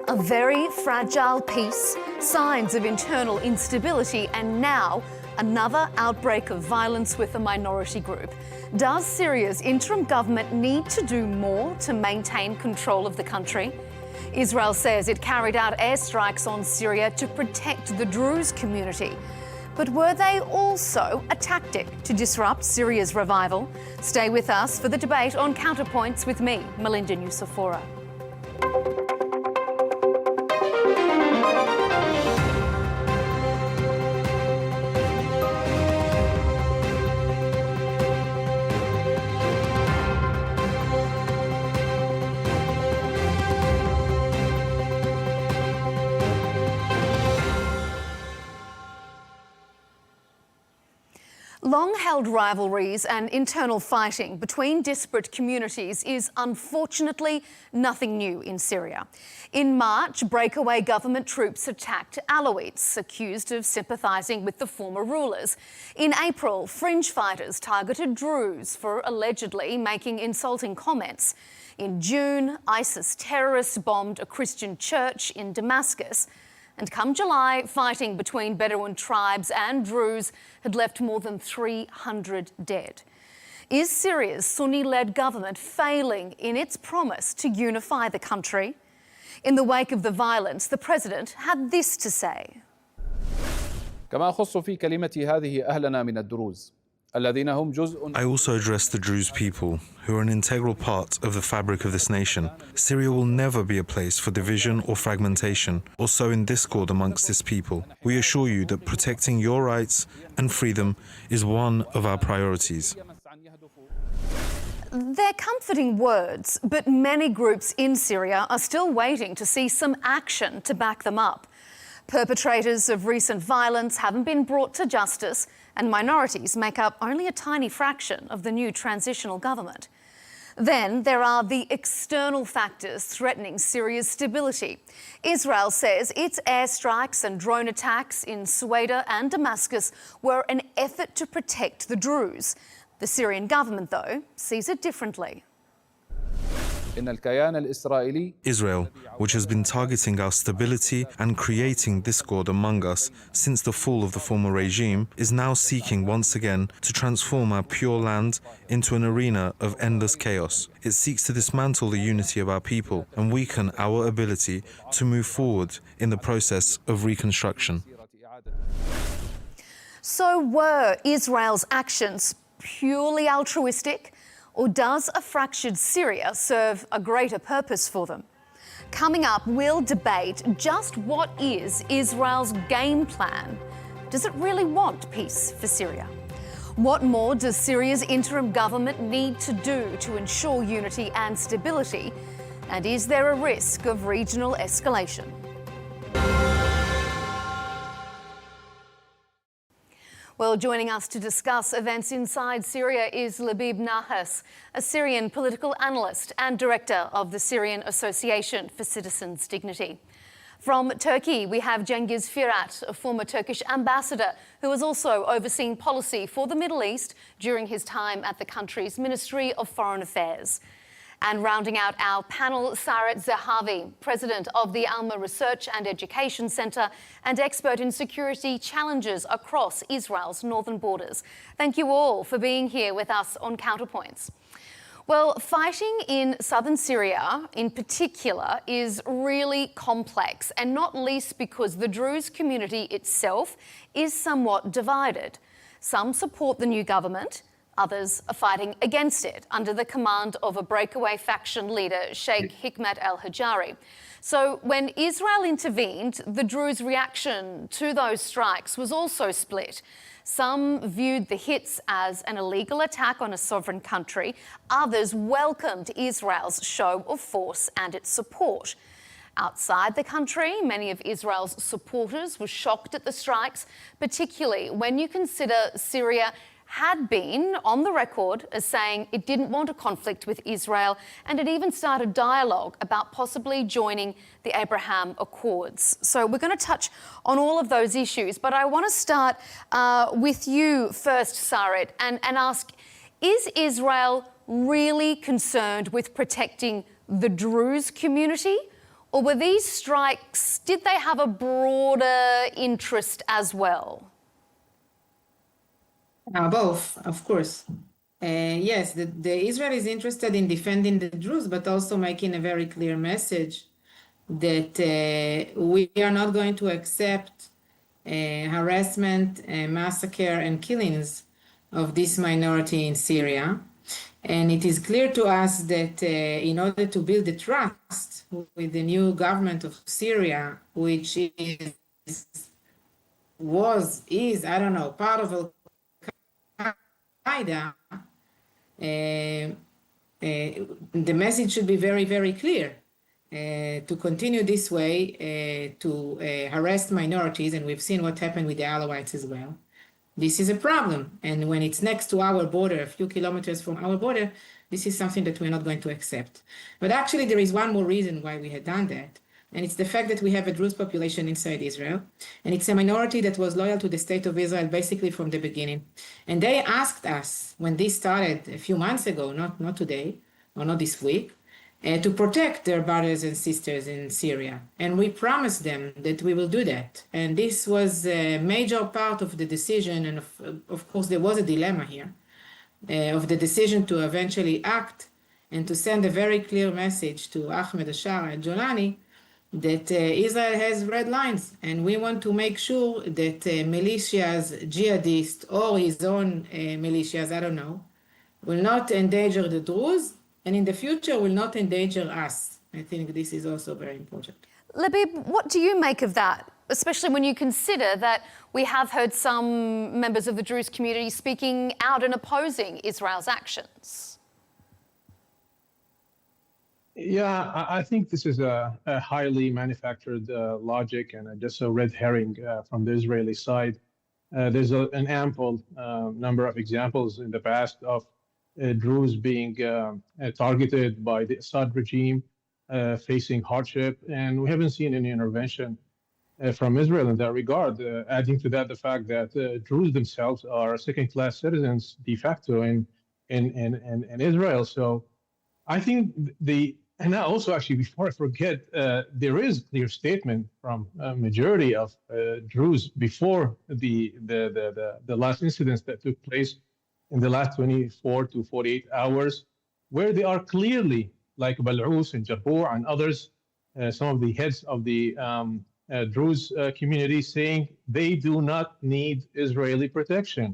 A very fragile peace, signs of internal instability, and now another outbreak of violence with a minority group. Does Syria's interim government need to do more to maintain control of the country? Israel says it carried out airstrikes on Syria to protect the Druze community. But were they also a tactic to disrupt Syria's revival? Stay with us for the debate on Counterpoints with me, Melinda Nusafora. Long-held rivalries and internal fighting between disparate communities is unfortunately nothing new in Syria. In March, breakaway government troops attacked Alawites, accused of sympathizing with the former rulers. In April, fringe fighters targeted Druze for allegedly making insulting comments. In June, ISIS terrorists bombed a Christian church in Damascus. And come July, fighting between Bedouin tribes and Druze had left more than 300 dead. Is Syria's Sunni-led government failing in its promise to unify the country? In the wake of the violence, the president had this to say. كما أخص في كلمتي هذه أهلنا من الدروز. I also address the Druze people, who are an integral part of the fabric of this nation. Syria will never be a place for division or fragmentation, or sowing discord amongst this people. We assure you that protecting your rights and freedom is one of our priorities. They're comforting words, but many groups in Syria are still waiting to see some action to back them up. Perpetrators of recent violence haven't been brought to justice, and minorities make up only a tiny fraction of the new transitional government. Then there are the external factors threatening Syria's stability. Israel says its airstrikes and drone attacks in Syria and Damascus were an effort to protect the Druze. The Syrian government, though, sees it differently. Israel, which has been targeting our stability and creating discord among us since the fall of the former regime, is now seeking once again to transform our pure land into an arena of endless chaos. It seeks to dismantle the unity of our people and weaken our ability to move forward in the process of reconstruction. So were Israel's actions purely altruistic? Or does a fractured Syria serve a greater purpose for them? Coming up, we'll debate just what is Israel's game plan. Does it really want peace for Syria? What more does Syria's interim government need to do to ensure unity and stability? And is there a risk of regional escalation? Well, joining us to discuss events inside Syria is Labib Nahas, a Syrian political analyst and director of the Syrian Association for Citizens' Dignity. From Turkey, we have Cengiz Firat, a former Turkish ambassador who has also overseen policy for the Middle East during his time at the country's Ministry of Foreign Affairs. And rounding out our panel, Saret Zahavi, president of the Alma Research and Education Centre and expert in security challenges across Israel's northern borders. Thank you all for being here with us on Counterpoints. Well, fighting in southern Syria in particular is really complex, and not least because the Druze community itself is somewhat divided. Some support the new government. Others are fighting against it under the command of a breakaway faction leader, Sheikh Hikmat al-Hajari. So when Israel intervened, the Druze reaction to those strikes was also split. Some viewed the hits as an illegal attack on a sovereign country. Others welcomed Israel's show of force and its support. Outside the country, many of Israel's supporters were shocked at the strikes, particularly when you consider Syria had been on the record as saying it didn't want a conflict with Israel, and it even started dialogue about possibly joining the Abraham Accords. So we're going to touch on all of those issues, but I want to start with you first, Saret, and ask, is Israel really concerned with protecting the Druze community, Or were these strikes, did they have a broader interest as well? Both, of course. Yes, the Israel is interested in defending the Druze, but also making a very clear message that we are not going to accept harassment, massacre, and killings of this minority in Syria. And it is clear to us that in order to build the trust with the new government of Syria, which is, I don't know, part of Al-Qaeda, the message should be very, very clear. To continue this way, to harass minorities, and we've seen what happened with the Alawites as well. This is a problem. And when it's next to our border, a few kilometers from our border, this is something that we're not going to accept. But actually, there is one more reason why we had done that. And it's the fact that we have a Druze population inside Israel. And it's a minority that was loyal to the state of Israel basically from the beginning. And they asked us, when this started a few months ago, not today, or not this week, to protect their brothers and sisters in Syria. And we promised them that we will do that. And this was a major part of the decision. And of course, there was a dilemma here of the decision to eventually act and to send a very clear message to Ahmed Ashara and Jolani that Israel has red lines. And we want to make sure that militias, jihadists, or his own militias, I don't know, will not endanger the Druze, and in the future will not endanger us. I think this is also very important. Labib, what do you make of that, especially when you consider that we have heard some members of the Druze community speaking out and opposing Israel's actions? Yeah, I think this is a highly manufactured logic and just a red herring from the Israeli side. There's an ample number of examples in the past of Druze being targeted by the Assad regime, facing hardship, and we haven't seen any intervention from Israel in that regard. Adding to that the fact that Druze themselves are second-class citizens de facto in Israel. So I think and also actually, before I forget, there is clear statement from a majority of Druze before the last incidents that took place in the last 24 to 48 hours, where they are clearly, like Bal'ous and Jabur and others, some of the heads of the Druze community saying they do not need Israeli protection.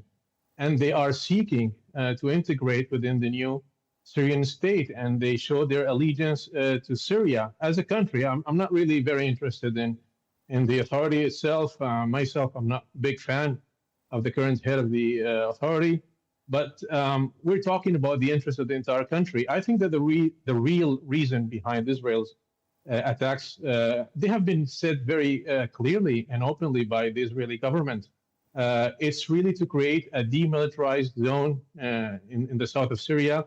And they are seeking to integrate within the new Syrian state, and they show their allegiance to Syria as a country. I'm not really very interested in the authority itself. Myself, I'm not a big fan of the current head of the authority. But we're talking about the interest of the entire country. I think that the real reason behind Israel's attacks, they have been said very clearly and openly by the Israeli government. It's really to create a demilitarized zone in the south of Syria.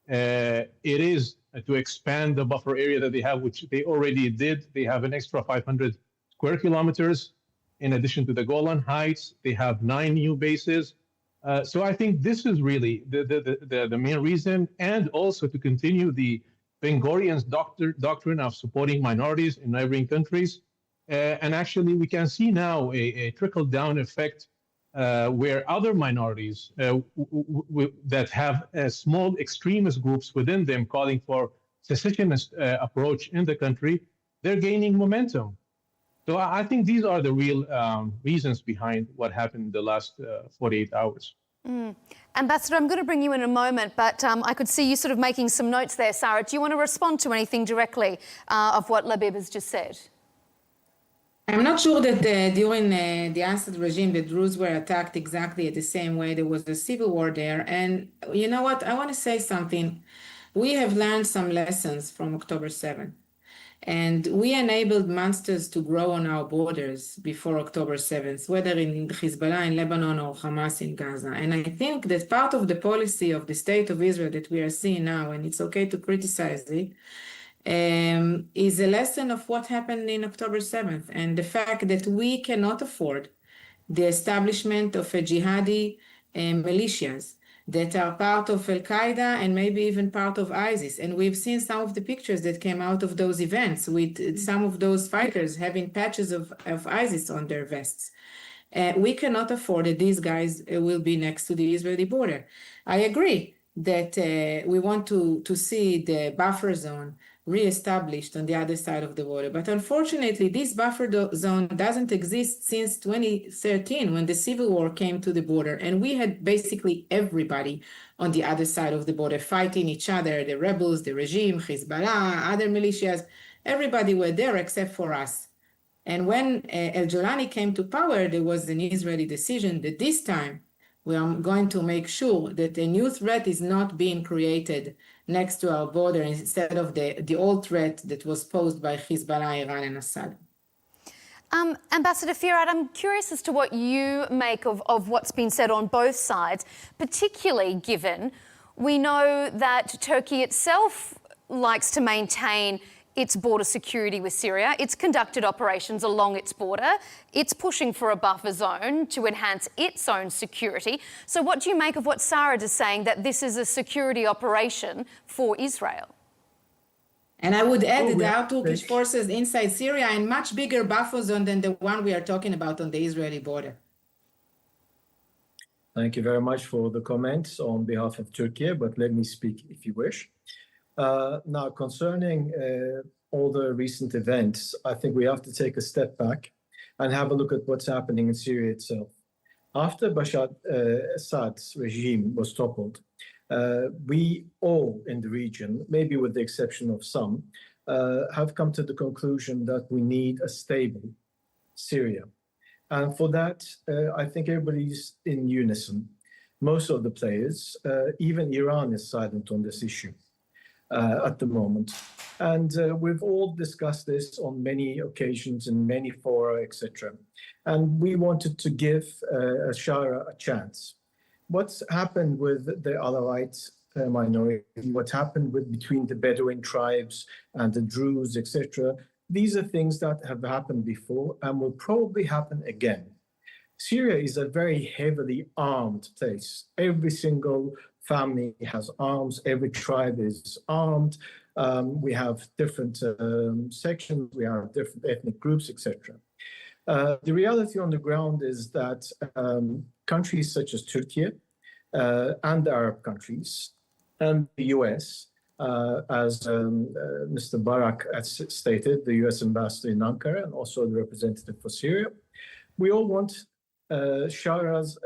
It is to expand the buffer area that they have, which they already did. They have an extra 500 square kilometers in addition to the Golan Heights. They have 9 new bases. So I think this is really the main reason, and also to continue the Ben Gurion's doctrine of supporting minorities in neighboring countries. And actually, we can see now a trickle-down effect where other minorities that have small extremist groups within them calling for secessionist approach in the country, they're gaining momentum. So I think these are the real reasons behind what happened in the last 48 hours. Ambassador, I'm going to bring you in a moment, but I could see you sort of making some notes there, Sarah. Do you want to respond to anything directly of what Labib has just said? I'm not sure that during the Assad regime, the Druze were attacked exactly the same way. There was a civil war there. And you know what? I want to say something. We have learned some lessons from October 7th. And we enabled monsters to grow on our borders before October 7th, whether in Hezbollah in Lebanon or Hamas in Gaza. And I think that part of the policy of the state of Israel that we are seeing now, and it's okay to criticize it, is a lesson of what happened in October 7th and the fact that we cannot afford the establishment of a jihadi militias that are part of Al-Qaeda and maybe even part of ISIS. And we've seen some of the pictures that came out of those events with some of those fighters having patches of ISIS on their vests. We cannot afford that these guys will be next to the Israeli border. I agree that we want to see the buffer zone reestablished on the other side of the border. But unfortunately, this buffer zone doesn't exist since 2013 when the civil war came to the border. And we had basically everybody on the other side of the border fighting each other, the rebels, the regime, Hezbollah, other militias, everybody were there except for us. And when El-Jolani came to power, there was an Israeli decision that this time we are going to make sure that a new threat is not being created next to our border instead of the old threat that was posed by Hezbollah, Iran, and Assad. Ambassador Firat, I'm curious as to what you make of what's been said on both sides, particularly given we know that Turkey itself likes to maintain its border security with Syria. It's conducted operations along its border. It's pushing for a buffer zone to enhance its own security. So what do you make of what Sarah is saying, that this is a security operation for Israel? And I would add that there are Turkish forces inside Syria and much bigger buffer zone than the one we are talking about on the Israeli border. Thank you very much for the comments on behalf of Turkey, but let me speak if you wish. Now, concerning all the recent events, I think we have to take a step back and have a look at what's happening in Syria itself. After Bashar Assad's regime was toppled, we all in the region, maybe with the exception of some, have come to the conclusion that we need a stable Syria. And for that, I think everybody's in unison. Most of the players, even Iran is silent on this issue. At the moment. And we've all discussed this on many occasions in many fora, etc. And we wanted to give Shara a chance. What's happened with the Alawites minority, what happened between the Bedouin tribes and the Druze, etc., these are things that have happened before and will probably happen again. Syria is a very heavily armed place. Every single family has arms, every tribe is armed. We have different sections, we have different ethnic groups, etc. The reality on the ground is that countries such as Turkey and Arab countries and the US, as Mr. Barak has stated, the US ambassador in Ankara and also the representative for Syria, we all want Shara's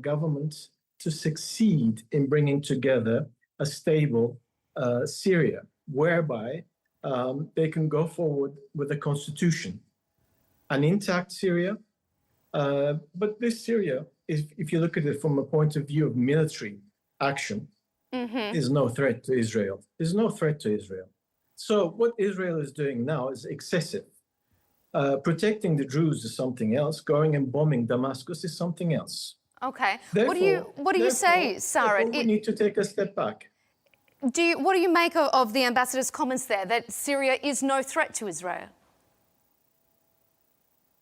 government to succeed in bringing together a stable Syria, whereby they can go forward with a constitution, an intact Syria. But this Syria, if you look at it from a point of view of military action, is no threat to Israel. Is no threat to Israel. So what Israel is doing now is excessive. Protecting the Druze is something else. Going and bombing Damascus is something else. Okay. Therefore, what do you say, Sarah? We need to take a step back. What do you make of the ambassador's comments there, that Syria is no threat to Israel?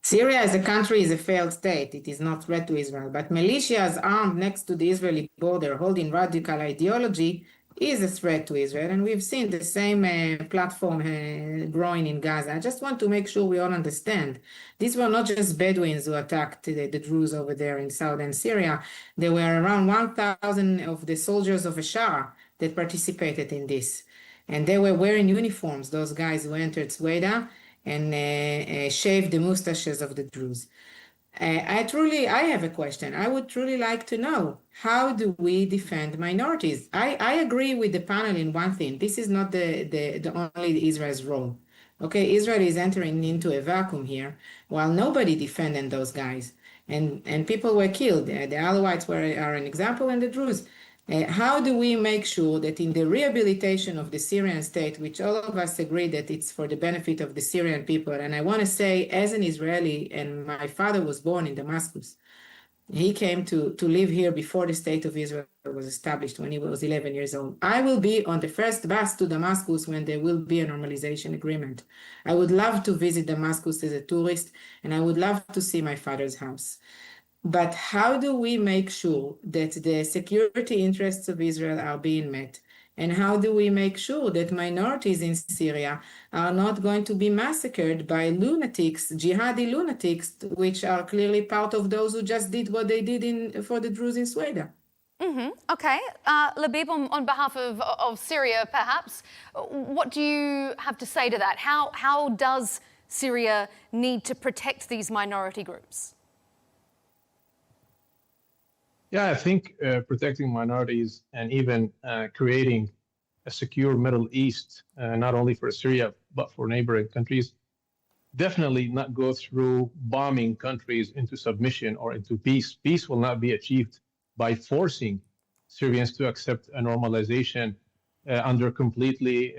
Syria as a country is a failed state. It is not a threat to Israel. But militias armed next to the Israeli border holding radical ideology is a threat to Israel. And we've seen the same platform growing in Gaza. I just want to make sure we all understand. These were not just Bedouins who attacked the Druze over there in southern Syria. There were around 1,000 of the soldiers of Bashar that participated in this. And they were wearing uniforms, those guys who entered Sweda and shaved the mustaches of the Druze. I have a question. I would truly like to know, how do we defend minorities? I agree with the panel in one thing. This is not the only Israel's role. Okay, Israel is entering into a vacuum here while nobody defended those guys. And people were killed. The Alawites are an example, and the Druze. How do we make sure that in the rehabilitation of the Syrian state, which all of us agree that it's for the benefit of the Syrian people, and I want to say, as an Israeli, and my father was born in Damascus, he came to live here before the state of Israel was established when he was 11 years old. I will be on the first bus to Damascus when there will be a normalization agreement. I would love to visit Damascus as a tourist, and I would love to see my father's house. But how do we make sure that the security interests of Israel are being met? And how do we make sure that minorities in Syria are not going to be massacred by lunatics, jihadi lunatics, which are clearly part of those who just did what they did for the Druze in Sweden? Okay. Labib, on behalf of Syria, perhaps, what do you have to say to that? How does Syria need to protect these minority groups? Yeah, I think protecting minorities and even creating a secure Middle East, not only for Syria, but for neighboring countries, definitely not go through bombing countries into submission or into peace. Peace will not be achieved by forcing Syrians to accept a normalization under completely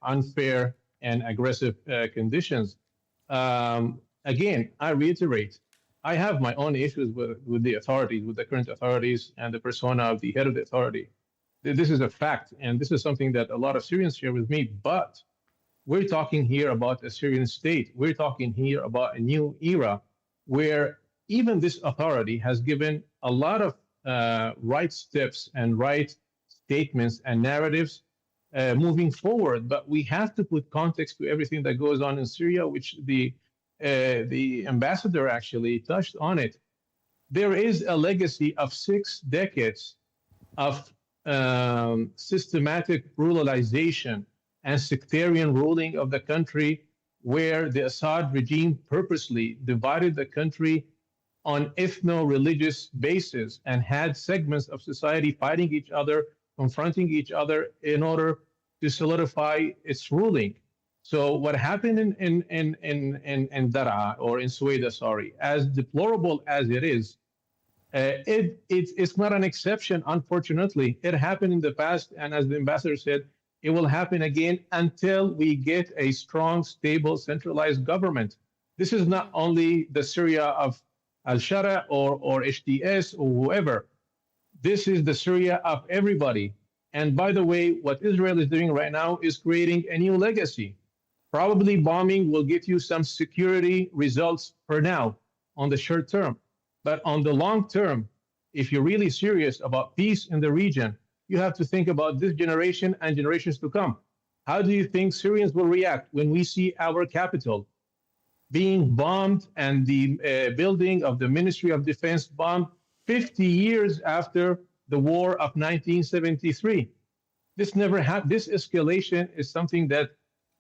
unfair and aggressive conditions. Again, I reiterate, I have my own issues with the authorities, with the current authorities and the persona of the head of the authority. This is a fact, and this is something that a lot of Syrians share with me, but we're talking here about a Syrian state. We're talking here about a new era where even this authority has given a lot of right steps and right statements and narratives moving forward. But we have to put context to everything that goes on in Syria, which the ambassador actually touched on it. There is a legacy of 6 decades of systematic brutalization and sectarian ruling of the country, where the Assad regime purposely divided the country on ethno-religious basis and had segments of society fighting each other, confronting each other in order to solidify its ruling. So what happened in Daraa, or in Sueda, sorry, as deplorable as it is, it's not an exception, unfortunately. It happened in the past, and as the ambassador said, it will happen again until we get a strong, stable, centralized government. This is not only the Syria of al-Shara or HDS or whoever. This is the Syria of everybody. And by the way, what Israel is doing right now is creating a new legacy. Probably bombing will get you some security results for now on the short term. But on the long term, if you're really serious about peace in the region, you have to think about this generation and generations to come. How do you think Syrians will react when we see our capital being bombed and the building of the Ministry of Defense bombed 50 years after the war of 1973? This never happened. This escalation is something that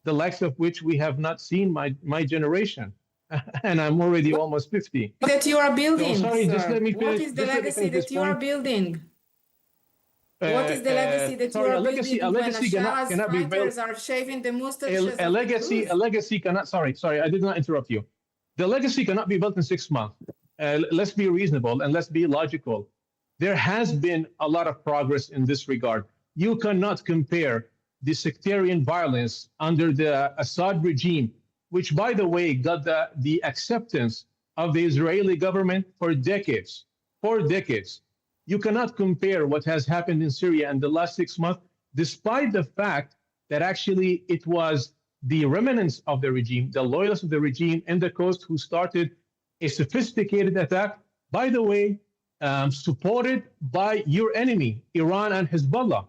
the likes of which we have not seen my generation. And I'm already almost 50. That you are building, So, sorry, sir. just let me finish. What is the legacy that you are building? What is the legacy that you are building a legacy when cannot be built? fighters are shaving the mustaches? A legacy cannot. Sorry, I did not interrupt you. The legacy cannot be built in 6 months. Let's be reasonable and let's be logical. There has been a lot of progress in this regard. You cannot compare the sectarian violence under the Assad regime, which, by the way, got the acceptance of the Israeli government for decades. For decades. You cannot compare what has happened in Syria in the last 6 months, despite the fact that actually it was the remnants of the regime, the loyalists of the regime in the coast, who started a sophisticated attack, by the way, supported by your enemy, Iran and Hezbollah,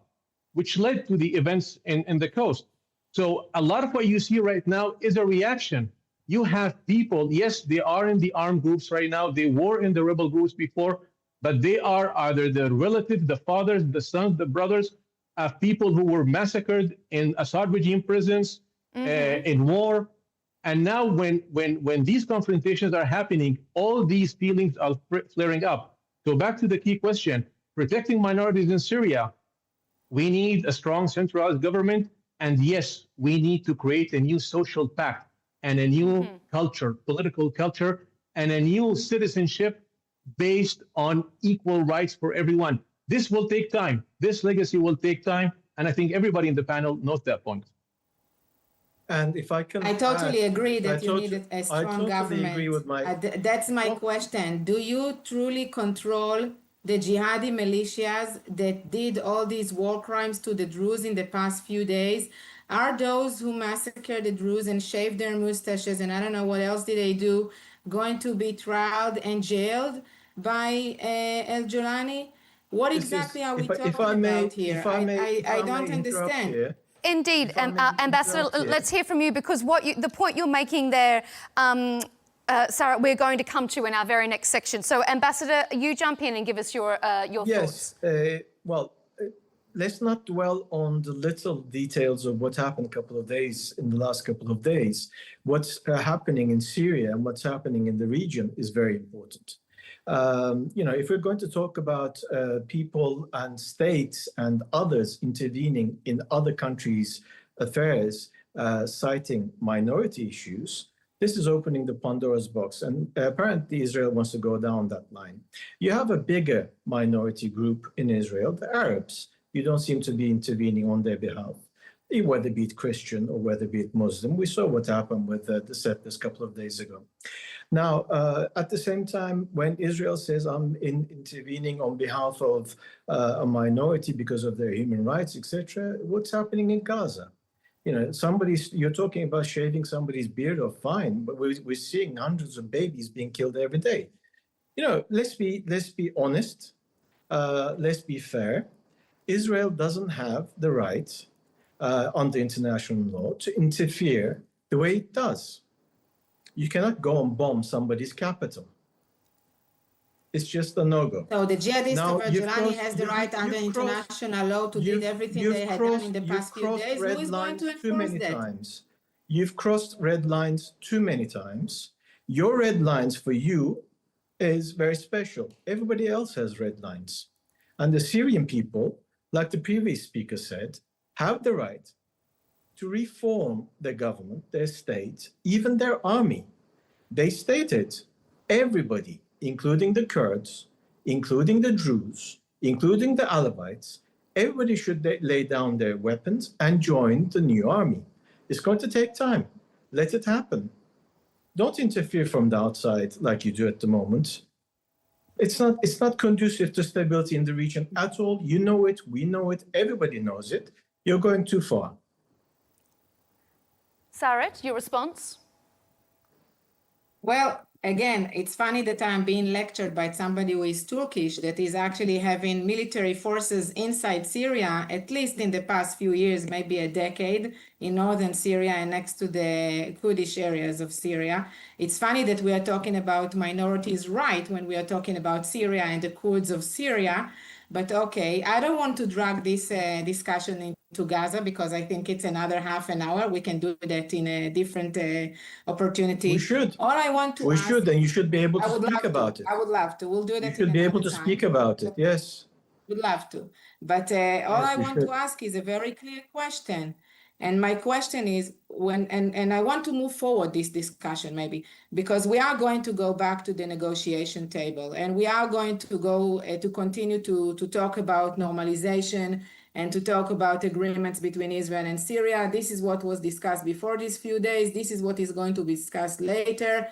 which led to the events in the coast. So a lot of what you see right now is a reaction. You have people, yes, they are in the armed groups right now. They were in the rebel groups before, but they are either the relatives, the fathers, the sons, the brothers of people who were massacred in Assad regime prisons, in war. And now when these confrontations are happening, all these feelings are flaring up. So back to the key question, protecting minorities in Syria, we need a strong centralized government. And yes, we need to create a new social pact and a new culture, political culture, and a new citizenship based on equal rights for everyone. This will take time. This legacy will take time. And I think everybody in the panel knows that point. And if I can I totally agree that you totally- need a I strong totally government. agree with my- That's my question. Do you truly control the jihadi militias that did all these war crimes to the Druze in the past few days? Are those who massacred the Druze and shaved their mustaches and I don't know what else did they do going to be tried and jailed? by El-Julani? What This exactly is, are we if talking I may, about here? if I may, if I I may don't interrupt understand. here. Indeed, If I may Ambassador, interrupt here. let's hear from you, because the point you're making there, Sarah, we're going to come to in our very next section. So, Ambassador, you jump in and give us your thoughts. Yes, well, let's not dwell on the little details of what happened in the last couple of days. What's happening in Syria and what's happening in the region is very important. If we're going to talk about people and states and others intervening in other countries' affairs, citing minority issues, this is opening the Pandora's box. And apparently Israel wants to go down that line. You have a bigger minority group in Israel, the Arabs. You don't seem to be intervening on their behalf, whether be it Christian or whether be it Muslim. We saw what happened with the settlers a couple of days ago. Now, at the same time, when Israel says I'm intervening on behalf of a minority because of their human rights, etc., what's happening in Gaza? You're talking about shaving somebody's beard, or fine, but we're seeing hundreds of babies being killed every day. Let's be honest. Let's be fair. Israel doesn't have the right under international law to interfere the way it does. You cannot go and bomb somebody's capital. It's just a no-go. So the jihadists of El-Julani has the right under international law to do everything they had done in the past few days. Who is going to enforce that? You've crossed red lines too many times. Your red lines for you is very special. Everybody else has red lines. And the Syrian people, like the previous speaker said, have the right to reform their government, their state, even their army. They stated everybody, including the Kurds, including the Druze, including the Alawites, everybody should lay down their weapons and join the new army. It's going to take time. Let it happen. Don't interfere from the outside like you do at the moment. It's not conducive to stability in the region at all. You know it, we know it, everybody knows it. You're going too far. Saret, your response? Well, again, it's funny that I'm being lectured by somebody who is Turkish, that is actually having military forces inside Syria, at least in the past few years, maybe a decade, in northern Syria and next to the Kurdish areas of Syria. It's funny that we are talking about minorities' right when we are talking about Syria and the Kurds of Syria. But okay, I don't want to drag this discussion into Gaza, because I think it's another half an hour. We can do that in a different opportunity. We should. All I want to We ask, should, and you should be able to speak about it. I would love to. We'll do that. You should be able to speak about it, yes. Would love to. But all I want to ask is a very clear question. And my question is, and I want to move forward this discussion maybe, because we are going to go back to the negotiation table, and we are going to go to continue to talk about normalization and to talk about agreements between Israel and Syria. This is what was discussed before these few days. This is what is going to be discussed later.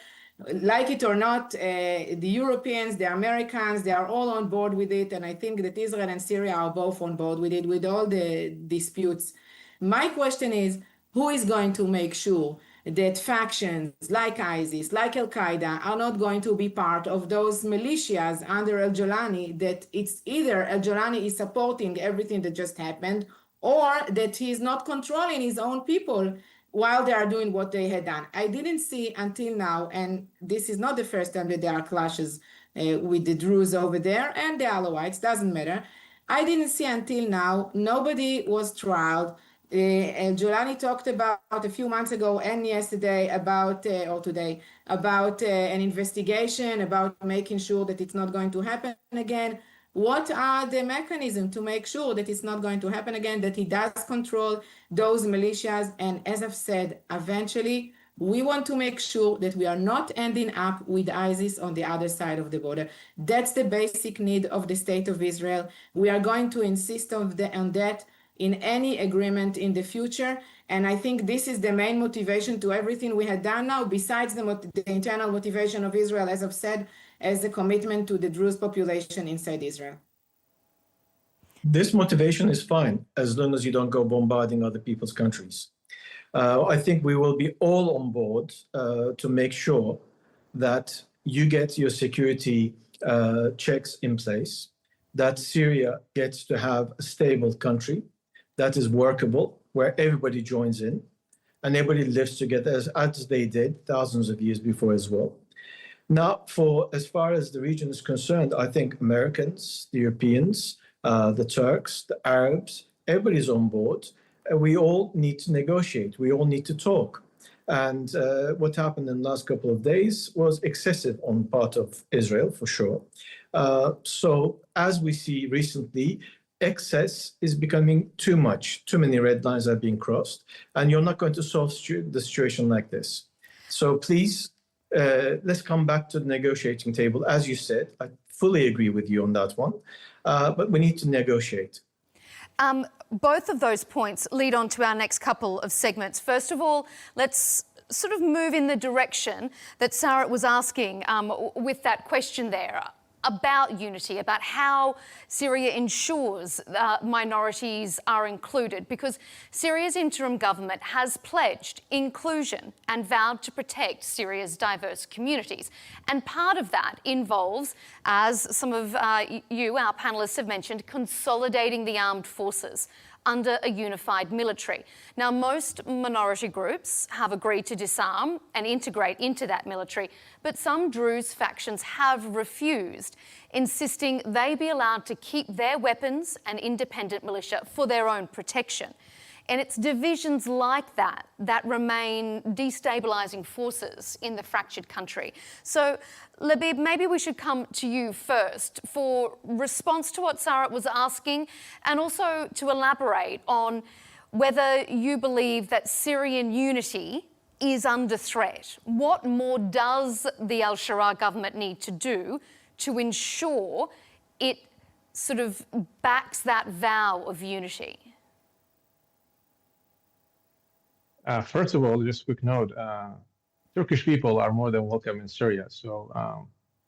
Like it or not, the Europeans, the Americans, they are all on board with it. And I think that Israel and Syria are both on board with it, with all the disputes. My question is, who is going to make sure that factions like ISIS, like Al-Qaeda, are not going to be part of those militias under Al-Julani, that it's either Al-Julani is supporting everything that just happened, or that he is not controlling his own people while they are doing what they had done. I didn't see until now, and this is not the first time that there are clashes with the Druze over there and the Alawites, doesn't matter. I didn't see until now, nobody was trialed. Julani talked about a few months ago and yesterday about, or today, about an investigation, about making sure that it's not going to happen again. What are the mechanisms to make sure that it's not going to happen again, that he does control those militias? And as I've said, eventually, we want to make sure that we are not ending up with ISIS on the other side of the border. That's the basic need of the state of Israel. We are going to insist on that in any agreement in the future. And I think this is the main motivation to everything we had done now, besides the internal motivation of Israel, as I've said, as a commitment to the Druze population inside Israel. This motivation is fine, as long as you don't go bombarding other people's countries. I think we will be all on board to make sure that you get your security checks in place, that Syria gets to have a stable country that is workable, where everybody joins in and everybody lives together as they did thousands of years before as well. Now, as far as the region is concerned, I think Americans, the Europeans, the Turks, the Arabs, everybody's on board. And we all need to negotiate. We all need to talk. And what happened in the last couple of days was excessive on part of Israel, for sure. So as we see recently, excess is becoming too much. Too many red lines are being crossed. And you're not going to solve the situation like this. So please, let's come back to the negotiating table. As you said, I fully agree with you on that one. But we need to negotiate. Both of those points lead on to our next couple of segments. First of all, let's sort of move in the direction that Sarat was asking with that question there about unity, about how Syria ensures minorities are included, because Syria's interim government has pledged inclusion and vowed to protect Syria's diverse communities. And part of that involves, as some of you, our panellists, have mentioned, consolidating the armed forces under a unified military. Now, most minority groups have agreed to disarm and integrate into that military, but some Druze factions have refused, insisting they be allowed to keep their weapons and independent militia for their own protection. And it's divisions like that that remain destabilising forces in the fractured country. So, Labib, maybe we should come to you first for response to what Sarat was asking, and also to elaborate on whether you believe that Syrian unity is under threat. What more does the al-Sharaa government need to do to ensure it sort of backs that vow of unity? First of all, just a quick note, Turkish people are more than welcome in Syria, so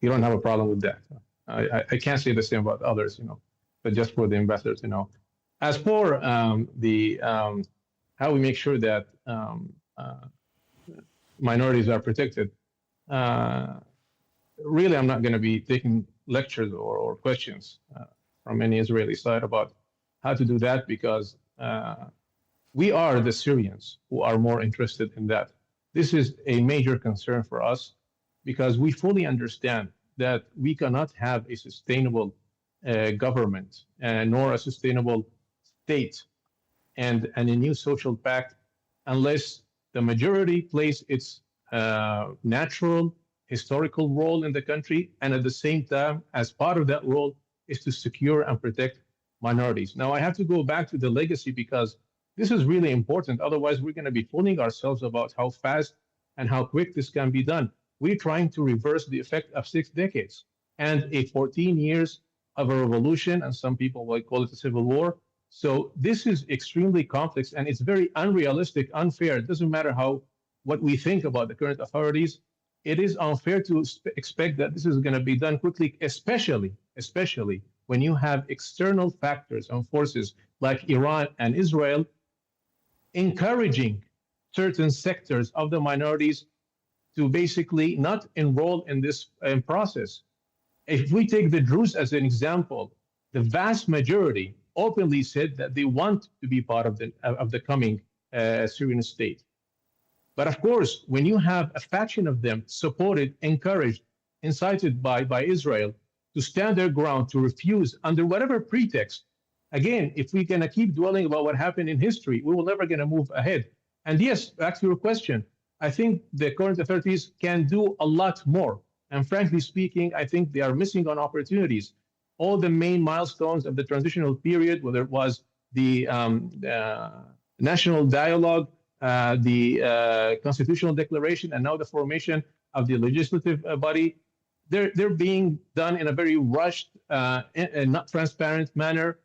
you don't have a problem with that. I can't say the same about others, but just for the ambassador to know. As for how we make sure that minorities are protected, really I'm not going to be taking lectures or questions from any Israeli side about how to do that, because we are the Syrians who are more interested in that. This is a major concern for us, because we fully understand that we cannot have a sustainable government nor a sustainable state and a new social pact unless the majority plays its natural historical role in the country, and at the same time, as part of that role, is to secure and protect minorities. Now, I have to go back to the legacy, because this is really important. Otherwise, we're going to be fooling ourselves about how fast and how quick this can be done. We're trying to reverse the effect of 6 decades and 14 years of a revolution, and some people will call it a civil war. So this is extremely complex, and it's very unrealistic, unfair. It doesn't matter what we think about the current authorities. It is unfair to expect that this is going to be done quickly, especially when you have external factors and forces like Iran and Israel encouraging certain sectors of the minorities to basically not enroll in this process. If we take the Druze as an example, the vast majority openly said that they want to be part of the coming Syrian state. But of course, when you have a faction of them supported, encouraged, incited by Israel to stand their ground, to refuse under whatever pretext, again, if we're going to keep dwelling about what happened in history, we will never going to move ahead. And yes, back to your question, I think the current authorities can do a lot more. And frankly speaking, I think they are missing on opportunities. All the main milestones of the transitional period, whether it was the national dialogue, the constitutional declaration, and now the formation of the legislative body, they're being done in a very rushed and not transparent manner.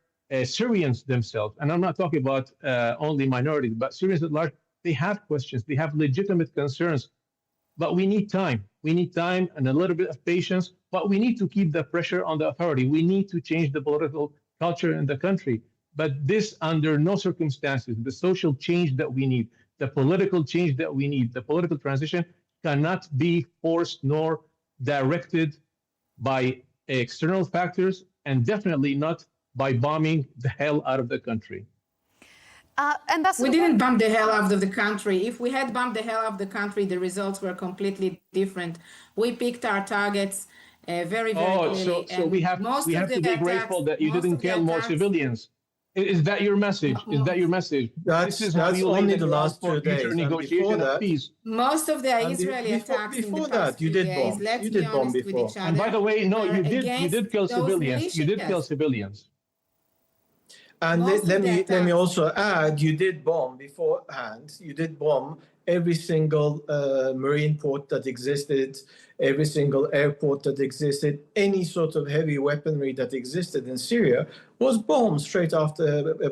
Syrians themselves, and I'm not talking about only minorities, but Syrians at large, they have questions, they have legitimate concerns, but we need time. We need time and a little bit of patience, but we need to keep the pressure on the authority. We need to change the political culture in the country. But this, under no circumstances, the social change that we need, the political change that we need, the political transition cannot be forced nor directed by external factors, and definitely not by bombing the hell out of the country. Ambassador, We didn't bomb the hell out of the country. If we had bombed the hell out of the country, the results were completely different. We picked our targets very clearly. So we have to be grateful that you didn't kill more civilians. Is that your message? Is that your message? That's only the last 2 days. And negotiation of peace. Most of the Israeli attacks before in the past that, you did days, bomb. let's You be did bomb honest with before. each other. And by the way, no, you against did kill those civilians. You did militias. kill civilians. And Most of let the me attacks- also add, you did bomb beforehand. You did bomb every single marine port that existed, every single airport that existed, any sort of heavy weaponry that existed in Syria was bombed straight after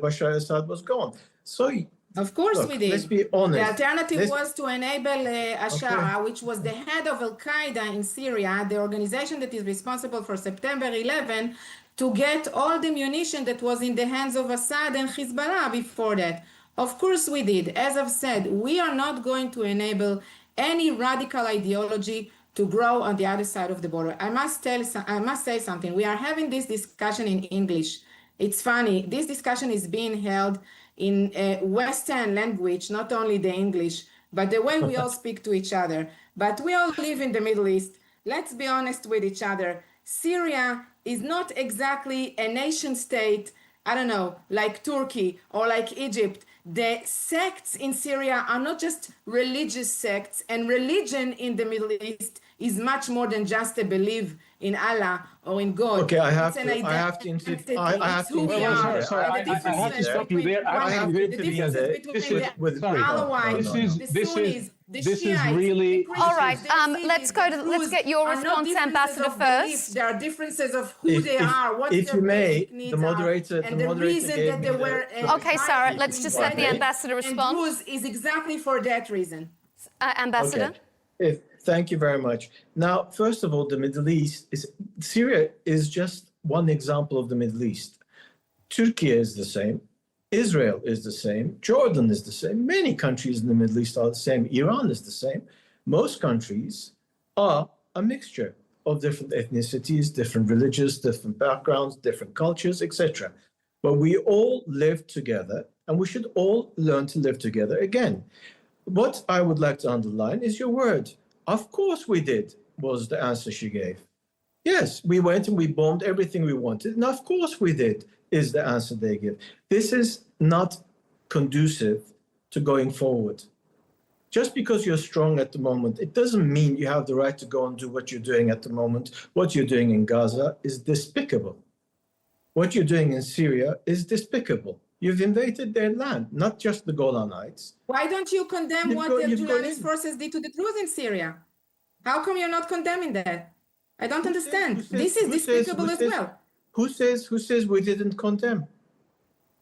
Bashar al-Assad was gone. So, Of course look, we did. let's be honest. The alternative Let's- was to enable Ashara, which was the head of Al-Qaeda in Syria, the organization that is responsible for September 11, to get all the munition that was in the hands of Assad and Hezbollah before that. Of course we did. As I've said, we are not going to enable any radical ideology to grow on the other side of the border. I must say something. We are having this discussion in English. It's funny. This discussion is being held in Western language, not only the English, but the way we all speak to each other. But we all live in the Middle East. Let's be honest with each other. Syria is not exactly a nation state, I don't know, like Turkey or like Egypt. The sects in Syria are not just religious sects, and religion in the Middle East is much more than just a belief in Allah or in God. Okay, I have It's an to identity. intervene It's who we there. are. Sorry, And the I have to differences stop you between- there. I have to the intervene differences there. between This the is- sorry. Alawites, the Sunnis, the this is Shiites, really- the Christians, All right, the Yazidis, let's go to- the let's Druze get your are not response, differences Ambassador, of belief. first. There are differences of who they are, what if their you may, basic needs the moderator- are, and the the moderator reason gave that me they the- were. Okay, Sarah, let's just let the Okay. ambassador respond. And Druze is exactly for that reason. Ambassador? Okay. Thank you very much. Now, first of all, the Middle East Syria is just one example of the Middle East. Turkey is the same. Israel is the same. Jordan is the same. Many countries in the Middle East are the same. Iran is the same. Most countries are a mixture of different ethnicities, different religions, different backgrounds, different cultures, etc. But we all live together, and we should all learn to live together again. What I would like to underline is your word. Of course we did, was the answer she gave. Yes, we went and we bombed everything we wanted, and of course we did, is the answer they give. This is not conducive to going forward. Just because you're strong at the moment, it doesn't mean you have the right to go and do what you're doing at the moment. What you're doing in Gaza is despicable. What you're doing in Syria is despicable. You've invaded their land, not just the Golan Heights. Why don't you condemn what the Julanist forces did to the Druze in Syria? How come you're not condemning that? I don't understand. This is despicable as well. Who says we didn't condemn?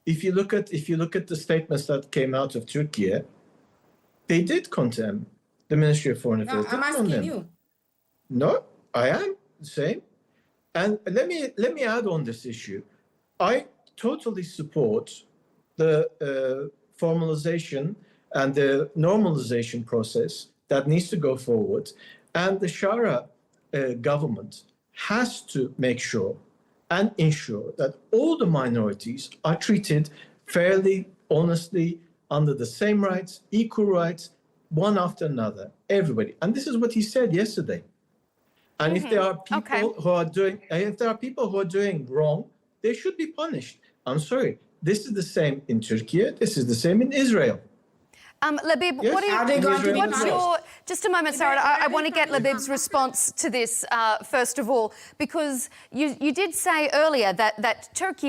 If you look at the statements that came out of Turkey, they did condemn. The Ministry of Foreign Affairs. I'm asking you. No, I am the same. And let me add on this issue. I totally support the formalization and the normalization process that needs to go forward. And the Shara government has to make sure and ensure that all the minorities are treated fairly, honestly, under the same rights, equal rights, one after another, everybody. And this is what he said yesterday. And if there are people who are doing wrong, they should be punished. I'm sorry. This is the same in Turkey. This is the same in Israel. Labib, Yes. what Are they going to be what's punished? your, just a moment, Sarah, I want to get Labib's response to this, first of all, because you did say earlier that Turkey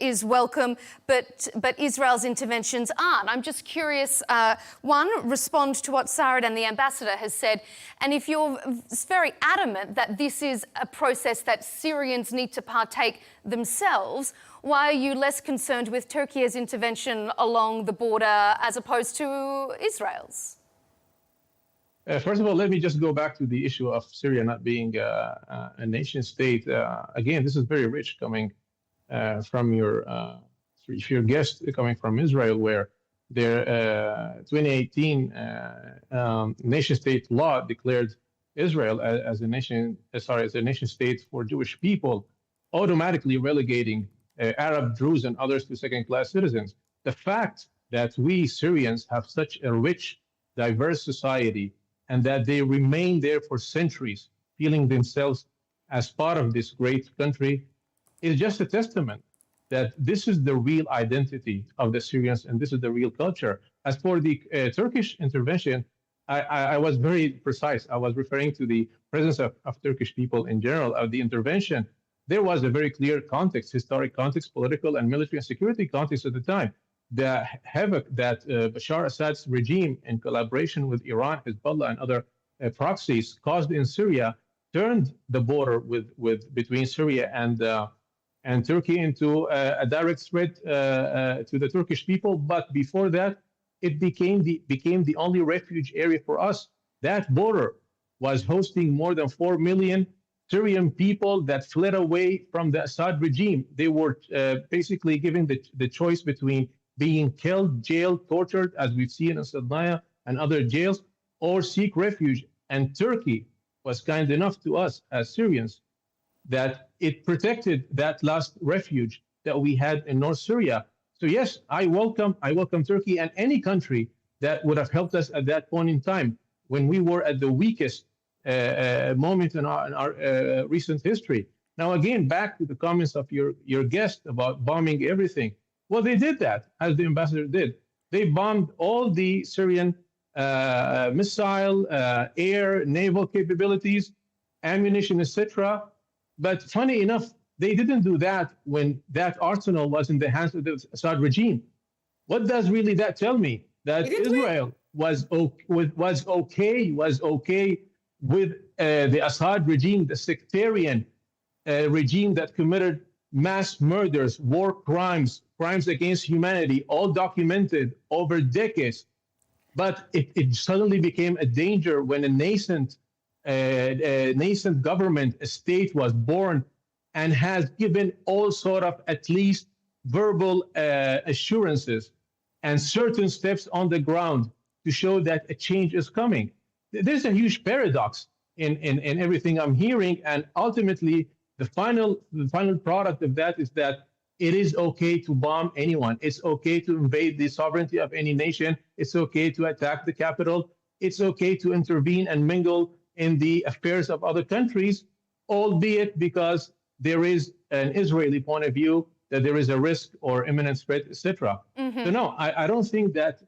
is welcome, but Israel's interventions aren't. I'm just curious, one, respond to what Sarah and the ambassador has said, and if you're very adamant that this is a process that Syrians need to partake themselves, why are you less concerned with Turkey's intervention along the border as opposed to Israel's? First of all, let me just go back to the issue of Syria not being a nation state. Again, this is very rich coming from your guest coming from Israel, where their 2018 nation state law declared Israel as a nation, as a nation state for Jewish people, automatically relegating Arab Druze and others to second-class citizens. The fact that we Syrians have such a rich, diverse society and that they remain there for centuries, feeling themselves as part of this great country, is just a testament that this is the real identity of the Syrians and this is the real culture. As for the Turkish intervention, I was very precise. I was referring to the presence of Turkish people in general, of the intervention. There was a very clear context, historic context, political and military and security context at the time. The havoc that Bashar Assad's regime, in collaboration with Iran, Hezbollah, and other proxies, caused in Syria, turned the border between Syria and Turkey into a direct threat to the Turkish people. But before that, it became the only refuge area for us. That border was hosting more than 4 million Syrian people that fled away from the Assad regime. They were basically given the choice between being killed, jailed, tortured, as we've seen in Sadnaya and other jails, or seek refuge. And Turkey was kind enough to us as Syrians that it protected that last refuge that we had in North Syria. So yes, I welcome Turkey and any country that would have helped us at that point in time when we were at the weakest moment in our recent history. Now, again, back to the comments of your guest about bombing everything. Well, they did that, as the ambassador did. They bombed all the Syrian missile, air, naval capabilities, ammunition, etc. But funny enough, they didn't do that when that arsenal was in the hands of the Assad regime. What does really that tell me? That Israel was okay with the Assad regime, the sectarian regime that committed mass murders, war crimes, crimes against humanity, all documented over decades. But it suddenly became a danger when a nascent government, a state was born and has given all sort of at least verbal assurances and certain steps on the ground to show that a change is coming. There's a huge paradox in everything I'm hearing, and ultimately the final product of that is that it is okay to bomb anyone. It's okay to invade the sovereignty of any nation. It's okay to attack the capital. It's okay to intervene and mingle in the affairs of other countries, albeit because there is an Israeli point of view that there is a risk or imminent threat, etc. Mm-hmm. So no, I don't think that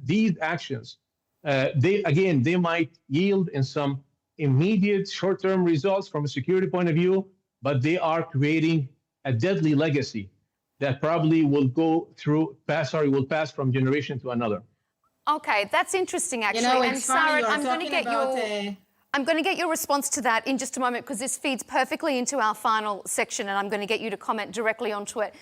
these actions, they might yield in some immediate short-term results from a security point of view, but they are creating a deadly legacy that probably will pass from generation to another. Okay, that's interesting, actually. You know, and Sarah, I'm going to get your response to that in just a moment, because this feeds perfectly into our final section, and I'm going to get you to comment directly onto it.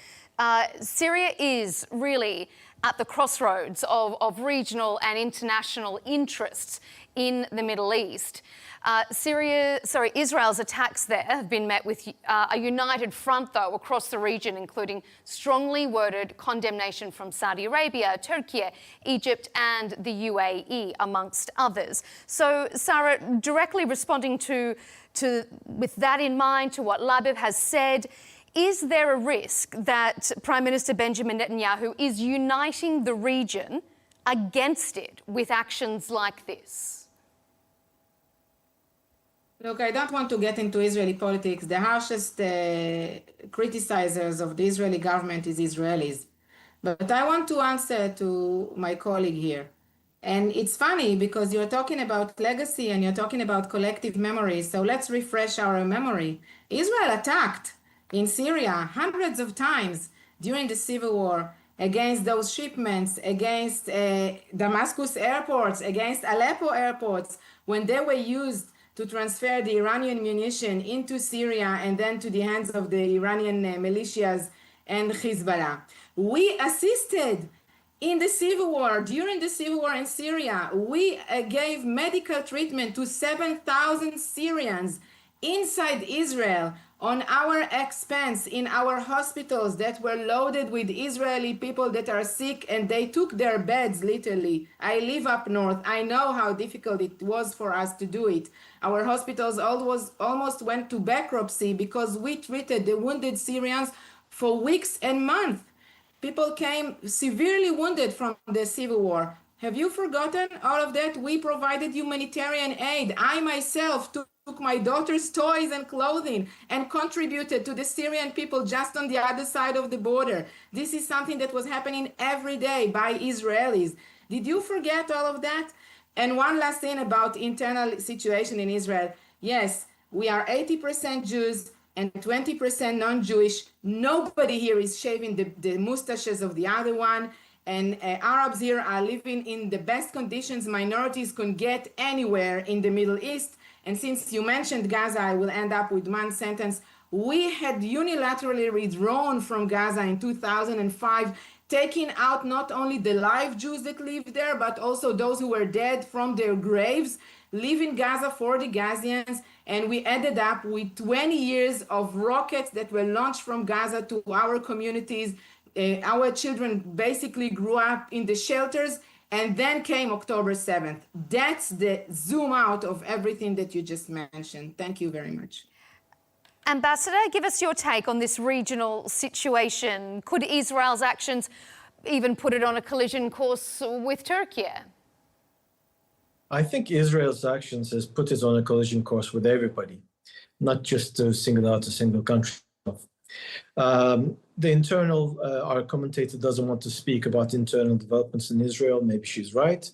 Syria is really at the crossroads of regional and international interests in the Middle East. Israel's attacks there have been met with a united front, though, across the region, including strongly worded condemnation from Saudi Arabia, Turkey, Egypt, and the UAE, amongst others. So, Sarah, directly responding to with that in mind, to what Labib has said, is there a risk that Prime Minister Benjamin Netanyahu is uniting the region against it with actions like this? Look, I don't want to get into Israeli politics. The harshest criticizers of the Israeli government is Israelis. But I want to answer to my colleague here. And it's funny because you're talking about legacy and you're talking about collective memory. So let's refresh our memory. Israel attacked in Syria hundreds of times during the civil war against those shipments, against Damascus airports, against Aleppo airports, when they were used to transfer the Iranian munition into Syria and then to the hands of the Iranian militias and Hezbollah. We assisted in the civil war, during the civil war in Syria. We gave medical treatment to 7,000 Syrians inside Israel, on our expense, in our hospitals that were loaded with Israeli people that are sick, and they took their beds literally. I live up north. I know how difficult it was for us to do it. Our hospitals almost went to bankruptcy because we treated the wounded Syrians for weeks and months. People came severely wounded from the civil war. Have you forgotten all of that? We provided humanitarian aid. I myself took my daughter's toys and clothing and contributed to the Syrian people just on the other side of the border. This is something that was happening every day by Israelis. Did you forget all of that? And one last thing about internal situation in Israel. Yes, we are 80% Jews and 20% non-Jewish. Nobody here is shaving the mustaches of the other one. And Arabs here are living in the best conditions minorities can get anywhere in the Middle East. And since you mentioned Gaza, I will end up with one sentence. We had unilaterally withdrawn from Gaza in 2005, taking out not only the live Jews that lived there, but also those who were dead from their graves, leaving Gaza for the Gazians. And we ended up with 20 years of rockets that were launched from Gaza to our communities. Our children basically grew up in the shelters, and then came October 7th. That's the zoom out of everything that you just mentioned. Thank you very much. Ambassador, give us your take on this regional situation. Could Israel's actions even put it on a collision course with Turkey? I think Israel's actions has put it on a collision course with everybody, not just to single out a single country. The internal, our commentator doesn't want to speak about internal developments in Israel. Maybe she's right,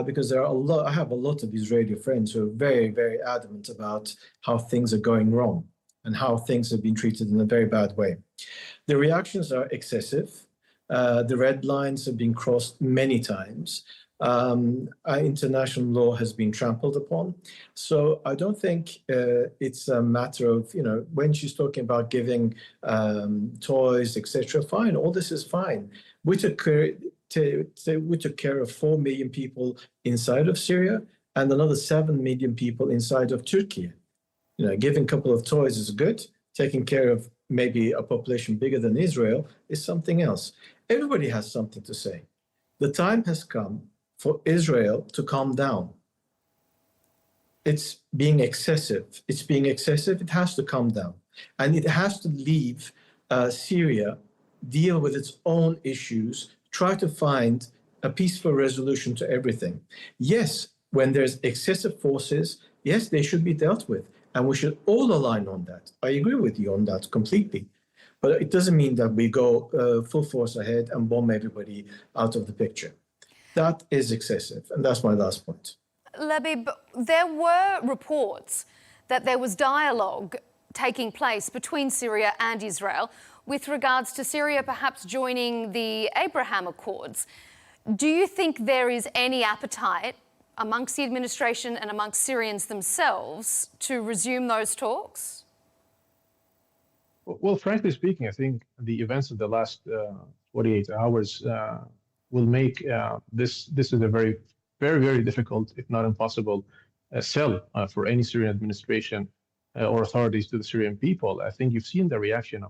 because there are I have a lot of Israeli friends who are very, very adamant about how things are going wrong and how things have been treated in a very bad way. The reactions are excessive. The red lines have been crossed many times. International law has been trampled upon. So I don't think it's a matter of, when she's talking about giving toys, etc., fine, all this is fine. We took care of 4 million people inside of Syria and another 7 million people inside of Turkey. Giving a couple of toys is good. Taking care of maybe a population bigger than Israel is something else. Everybody has something to say. The time has come for Israel to calm down. It's being excessive. It has to calm down. And it has to leave Syria, deal with its own issues, try to find a peaceful resolution to everything. Yes, when there's excessive forces, yes, they should be dealt with. And we should all align on that. I agree with you on that completely. But it doesn't mean that we go full force ahead and bomb everybody out of the picture. That is excessive, and that's my last point. Labib, there were reports that there was dialogue taking place between Syria and Israel with regards to Syria perhaps joining the Abraham Accords. Do you think there is any appetite amongst the administration and amongst Syrians themselves to resume those talks? Well, frankly speaking, I think the events of the last 48 hours will make this is a very, very, very difficult, if not impossible, sell for any Syrian administration or authorities to the Syrian people. I think you've seen the reaction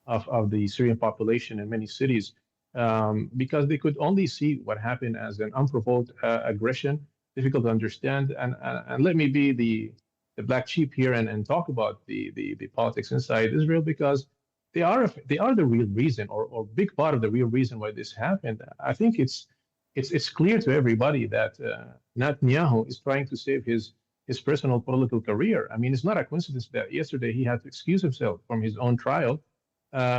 of the Syrian population in many cities because they could only see what happened as an unprovoked aggression, difficult to understand. And let me be the black sheep here and talk about the politics inside Israel, because they are the real reason, or big part of the real reason why this happened. I think it's clear to everybody that Netanyahu is trying to save his personal political career. I mean, it's not a coincidence that yesterday he had to excuse himself from his own trial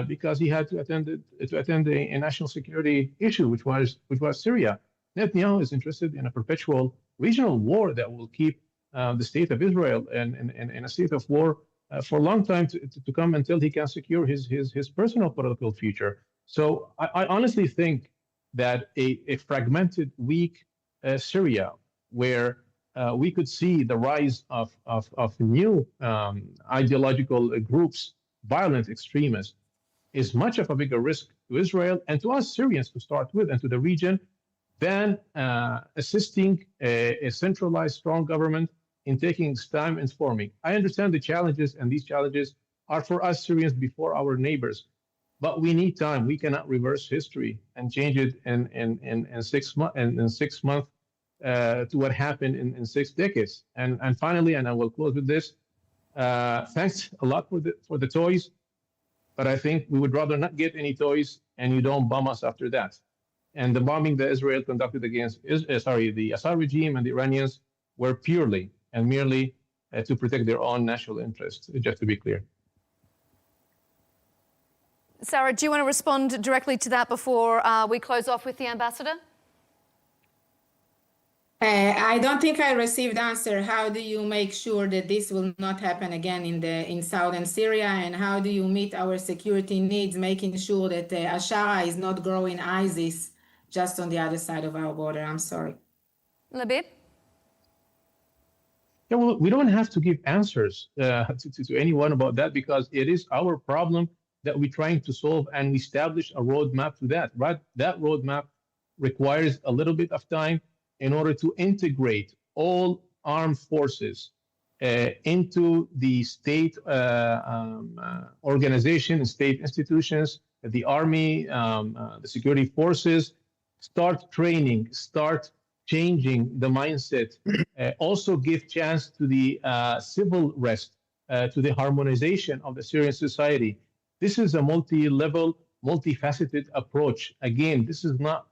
because he had to attend a national security issue, which was Syria. Netanyahu is interested in a perpetual regional war that will keep the state of Israel in a state of war for a long time to come until he can secure his personal political future. So I honestly think that a fragmented, weak Syria, where we could see the rise of new ideological groups, violent extremists, is much of a bigger risk to Israel and to us Syrians to start with, and to the region, than assisting a centralized, strong government in taking its time and forming. I understand the challenges, and these challenges are for us Syrians before our neighbors. But we need time. We cannot reverse history and change it in 6 months to what happened in 6 decades. And finally, and I will close with this. Thanks a lot for the toys, but I think we would rather not get any toys and you don't bomb us after that. And the bombing that Israel conducted against the Assad regime and the Iranians were purely and merely to protect their own national interests, just to be clear. Sarah, do you want to respond directly to that before we close off with the ambassador? I don't think I received answer. How do you make sure that this will not happen again in southern Syria? And how do you meet our security needs, making sure that Ashara is not growing ISIS just on the other side of our border? I'm sorry. Labib? Yeah, well, we don't have to give answers to anyone about that, because it is our problem that we're trying to solve, and we establish a roadmap to that. Right? That roadmap requires a little bit of time in order to integrate all armed forces into the state organization, state institutions, the army, the security forces, start training, start changing the mindset, also give chance to the civil rest, to the harmonization of the Syrian society. This is a multi-level, multifaceted approach. Again, this is not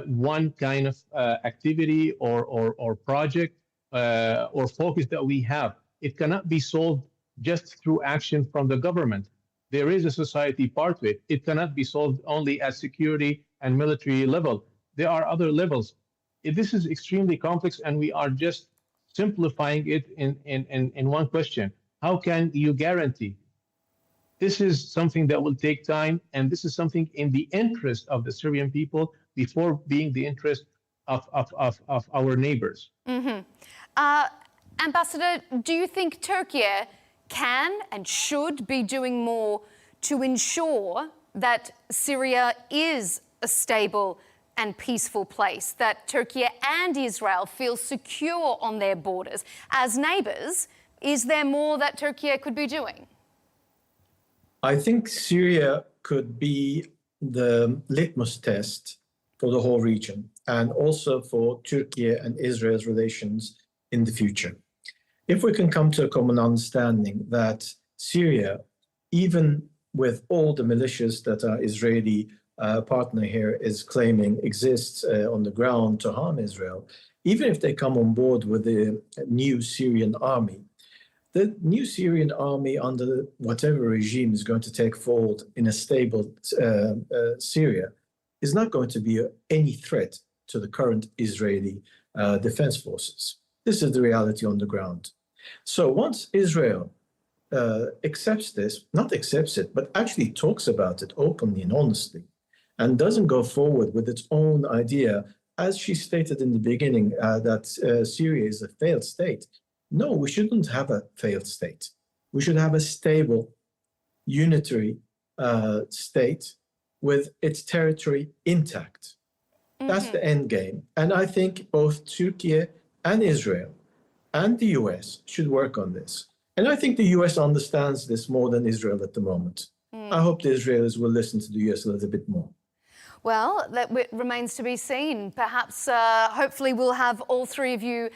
one kind of activity or project or focus that we have. It cannot be solved just through action from the government. There is a society part of it. It cannot be solved only at security and military level. There are other levels. This is extremely complex, and we are just simplifying it in one question. How can you guarantee? This is something that will take time, and this is something in the interest of the Syrian people before being the interest of our neighbors. Mm-hmm. Ambassador, do you think Turkey can and should be doing more to ensure that Syria is a stable and peaceful place, that Turkey and Israel feel secure on their borders? As neighbors, is there more that Turkey could be doing? I think Syria could be the litmus test for the whole region, and also for Turkey and Israel's relations in the future. If we can come to a common understanding that Syria, even with all the militias that our Israeli partner here is claiming exists on the ground to harm Israel, even if they come on board with the new Syrian army, the new Syrian army under whatever regime is going to take fold in a stable Syria is not going to be any threat to the current Israeli defense forces. This is the reality on the ground. So once Israel accepts this, not accepts it, but actually talks about it openly and honestly, and doesn't go forward with its own idea, as she stated in the beginning, that Syria is a failed state. No, we shouldn't have a failed state. We should have a stable, unitary state with its territory intact. That's the end game. And I think both Turkey and Israel and the US should work on this. And I think the US understands this more than Israel at the moment. I hope the Israelis will listen to the US a little bit more. Well, that remains to be seen. Perhaps, hopefully, we'll have all three of you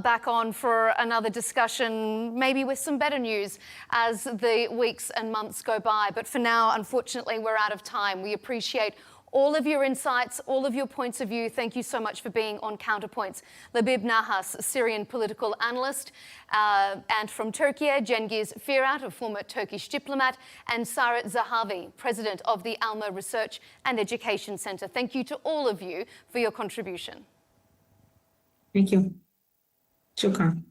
back on for another discussion, maybe with some better news as the weeks and months go by. But for now, unfortunately, we're out of time. We appreciate all of your insights, all of your points of view. Thank you so much for being on CounterPoints. Labib Nahas, Syrian political analyst, and from Turkey, Cengiz Firat, a former Turkish diplomat, and Saret Zahavi, president of the Alma Research and Education Center. Thank you to all of you for your contribution. Thank you. Shukran.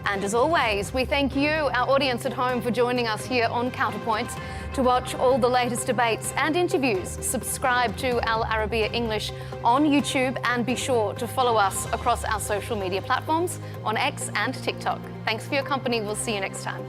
And as always, we thank you, our audience at home, for joining us here on CounterPoints. To watch all the latest debates and interviews, subscribe to Al Arabiya English on YouTube, and be sure to follow us across our social media platforms on X and TikTok. Thanks for your company. We'll see you next time.